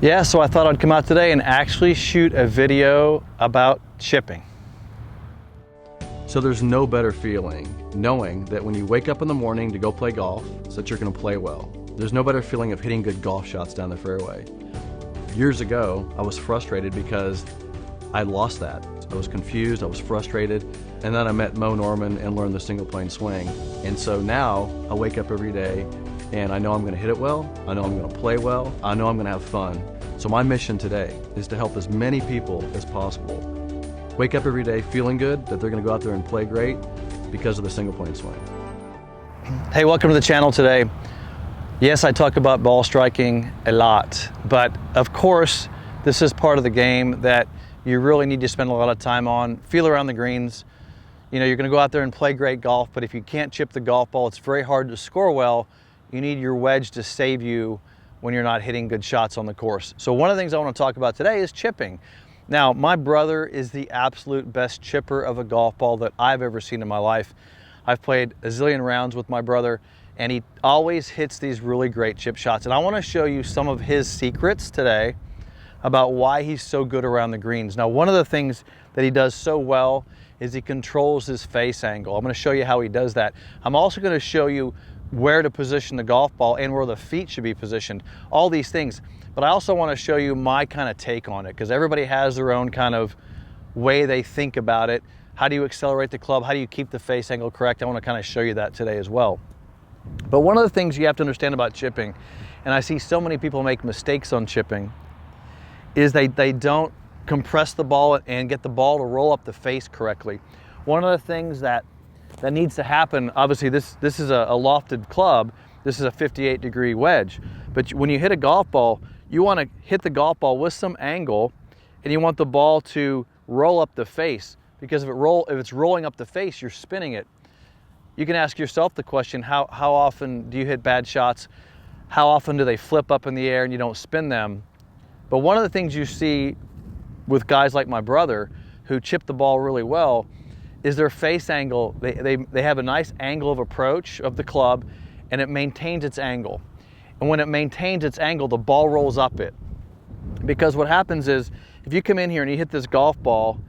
Yeah, so I thought I'd come out today and actually shoot a video about chipping. So there's no better feeling knowing that when you wake up in the morning to go play golf, so that you're gonna play well. There's no better feeling of hitting good golf shots down the fairway. Years ago, I was frustrated because I lost that. I was confused, I was frustrated, and then I met Mo Norman and learned the single plane swing. And so now I wake up every day and I know I'm gonna hit it well, I know I'm gonna play well, I know I'm gonna have fun. So my mission today is to help as many people as possible wake up every day feeling good that they're gonna go out there and play great because of the single plane swing. Hey, welcome to the channel today. Yes, I talk about ball striking a lot, but of course, this is part of the game that you really need to spend a lot of time on. Feel around the greens. You know, you're gonna go out there and play great golf, but if you can't chip the golf ball, it's very hard to score well. You need your wedge to save you when you're not hitting good shots on the course. So one of the things I want to talk about today is chipping. Now, my brother is the absolute best chipper of a golf ball that I've ever seen in my life. I've played a zillion rounds with my brother, and he always hits these really great chip shots. And I want to show you some of his secrets today about why he's so good around the greens. Now, one of the things that he does so well is he controls his face angle. I'm going to show you how he does that. I'm also going to show you where to position the golf ball and where the feet should be positioned, all these things. But I also want to show you my kind of take on it, because everybody has their own kind of way they think about it. How do you accelerate the club? How do you keep the face angle correct? I want to kind of show you that today as well. But one of the things you have to understand about chipping, and I see so many people make mistakes on chipping, is they don't compress the ball and get the ball to roll up the face correctly. One of the things that needs to happen, obviously this is a lofted club, this is a 58-degree wedge, but when you hit a golf ball, you want to hit the golf ball with some angle, and you want the ball to roll up the face, because if it's rolling up the face, you're spinning it. You can ask yourself the question, how often do you hit bad shots? How often do they flip up in the air and you don't spin them? But one of the things you see with guys like my brother who chip the ball really well is their face angle. They have a nice angle of approach of the club, and it maintains its angle. And when it maintains its angle, the ball rolls up it. Because what happens is, if you come in here and you hit this golf ball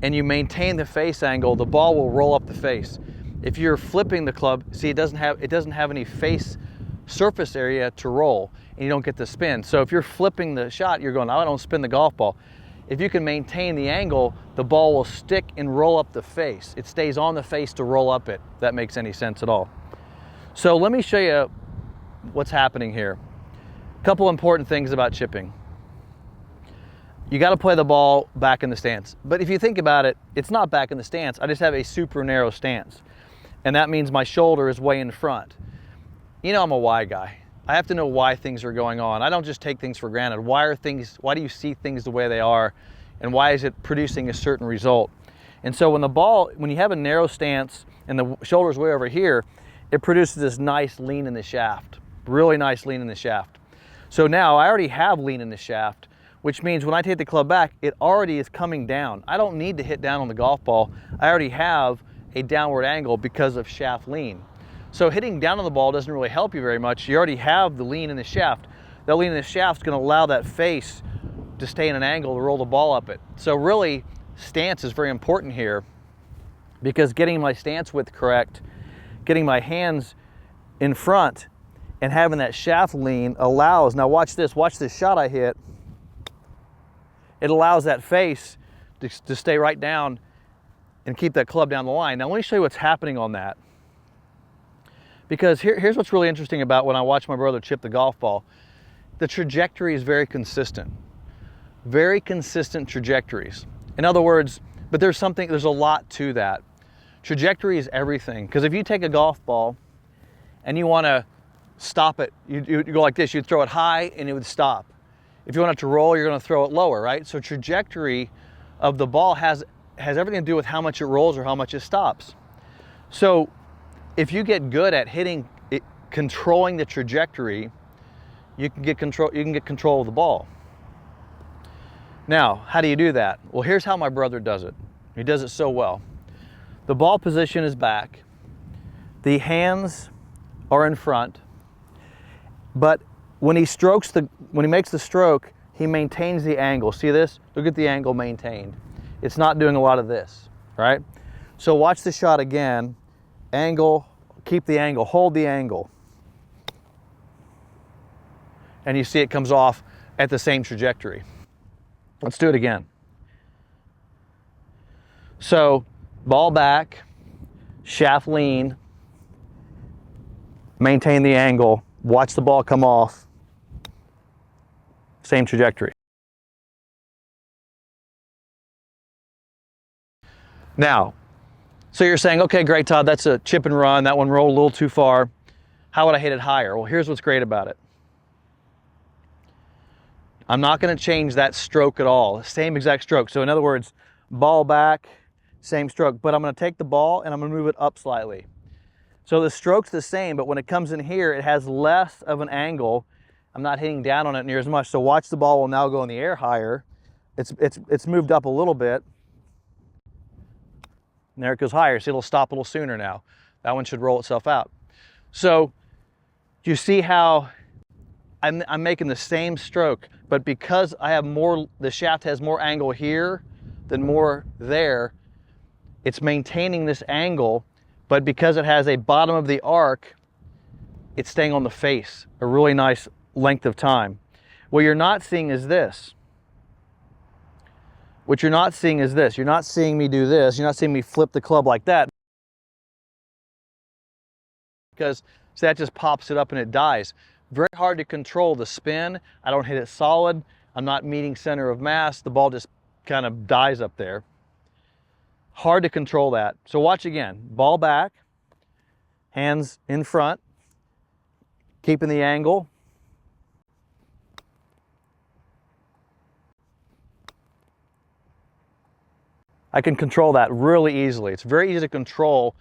and you maintain the face angle, the ball will roll up the face. If you're flipping the club, see, it doesn't have any face surface area to roll, and you don't get the spin. So if you're flipping the shot, you're going, oh, I don't spin the golf ball. If you can maintain the angle, the ball will stick and roll up the face. It stays on the face to roll up it, if that makes any sense at all. So let me show you what's happening here. A couple important things about chipping. You got to play the ball back in the stance. But if you think about it, it's not back in the stance. I just have a super narrow stance. And that means my shoulder is way in front. You know, I'm a why guy. I have to know why things are going on. I don't just take things for granted. Why do you see things the way they are? And why is it producing a certain result? And so when you have a narrow stance and the shoulder's way over here, it produces this nice lean in the shaft, really nice lean in the shaft. So now I already have lean in the shaft, which means when I take the club back, it already is coming down. I don't need to hit down on the golf ball. I already have a downward angle because of shaft lean. So hitting down on the ball doesn't really help you very much. You already have the lean in the shaft. That lean in the shaft is going to allow that face to stay in an angle to roll the ball up it. So really, stance is very important here, because getting my stance width correct, getting my hands in front, and having that shaft lean allows, now watch this shot I hit. It allows that face to stay right down and keep that club down the line. Now let me show you what's happening on that. Because here's what's really interesting about when I watch my brother chip the golf ball. The trajectory is very consistent. Very consistent trajectories. In other words, but there's a lot to that. Trajectory is everything. Because if you take a golf ball and you want to stop it, you go like this, you'd throw it high and it would stop. If you want it to roll, you're going to throw it lower, right? So trajectory of the ball has everything to do with how much it rolls or how much it stops. So if you get good at controlling the trajectory, you can get control of the ball. Now, how do you do that? Well, here's how my brother does it. He does it so well. The ball position is back. The hands are in front. But when he makes the stroke, he maintains the angle. See this? Look at the angle maintained. It's not doing a lot of this, right? So watch the shot again. Angle, keep the angle, hold the angle. And you see it comes off at the same trajectory. Let's do it again. So ball back, shaft lean, maintain the angle, watch the ball come off, same trajectory. Now, so you're saying, okay, great, Todd, that's a chip and run. That one rolled a little too far. How would I hit it higher? Well, here's what's great about it. I'm not going to change that stroke at all. Same exact stroke. So in other words, ball back, same stroke, but I'm going to take the ball and I'm going to move it up slightly. So the stroke's the same, but when it comes in here, it has less of an angle. I'm not hitting down on it near as much. So watch, the ball will now go in the air higher. It's moved up a little bit. And there it goes higher. See, it'll stop a little sooner now. That one should roll itself out. So you see how I'm making the same stroke, but because I have more, the shaft has more angle here than more there, it's maintaining this angle, but because it has a bottom of the arc, it's staying on the face a really nice length of time. What you're not seeing is this. What you're not seeing is this. You're not seeing me do this. You're not seeing me flip the club like that, because see, that just pops it up and it dies. Very hard to control the spin. I don't hit it solid. I'm not meeting center of mass. The ball just kind of dies up there. Hard to control that. So watch again. Ball back, hands in front, keeping the angle. I can control that really easily. It's very easy to control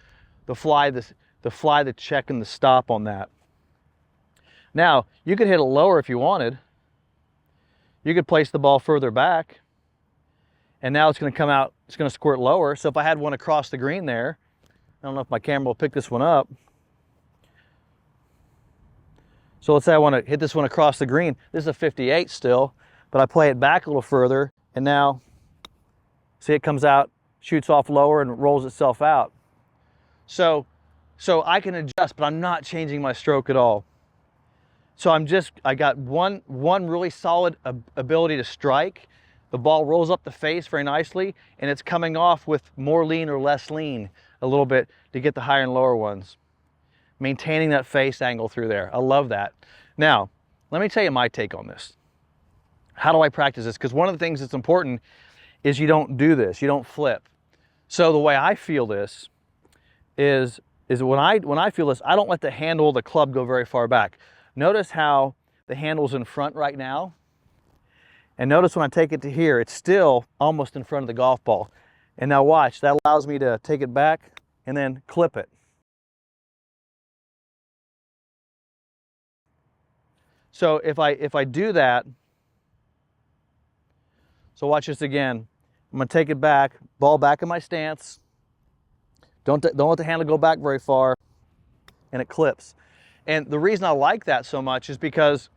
the fly, the check, and the stop on that. Now, you could hit it lower if you wanted. You could place the ball further back, and now it's going to come out, it's going to squirt lower. So if I had one across the green there, I don't know if my camera will pick this one up. So let's say I want to hit this one across the green. This is a 58 still, but I play it back a little further, and now, see, it comes out, shoots off lower, and rolls itself out. So I can adjust, but I'm not changing my stroke at all. So I got one really solid ability to strike. The ball rolls up the face very nicely, and it's coming off with more lean or less lean a little bit to get the higher and lower ones. Maintaining that face angle through there. I love that. Now, let me tell you my take on this. How do I practice this? Because one of the things that's important is you don't do this, you don't flip. So the way I feel this is when I feel this, I don't let the handle of the club go very far back. Notice how the handle's in front right now. And notice when I take it to here, it's still almost in front of the golf ball. And now watch, that allows me to take it back and then clip it. So if I do that, so watch this again. I'm going to take it back, ball back in my stance. Don't let the handle go back very far, and it clips. And the reason I like that so much is because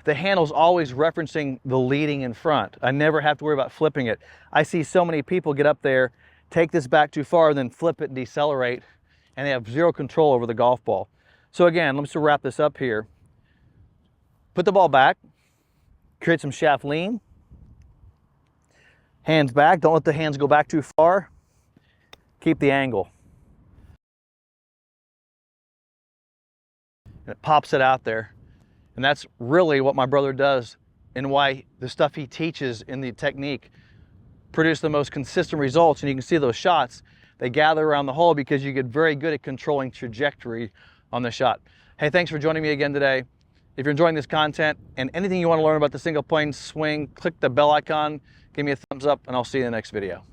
the handle's always referencing the leading in front. I never have to worry about flipping it. I see so many people get up there, take this back too far, then flip it and decelerate, and they have zero control over the golf ball. So again, let me just wrap this up here. Put the ball back, create some shaft lean, hands back, don't let the hands go back too far, keep the angle. And it pops it out there. And that's really what my brother does, and why the stuff he teaches in the technique produce the most consistent results. And you can see those shots, they gather around the hole because you get very good at controlling trajectory on the shot. Hey, thanks for joining me again today. If you're enjoying this content and anything you want to learn about the single plane swing, click the bell icon, give me a thumbs up, and I'll see you in the next video.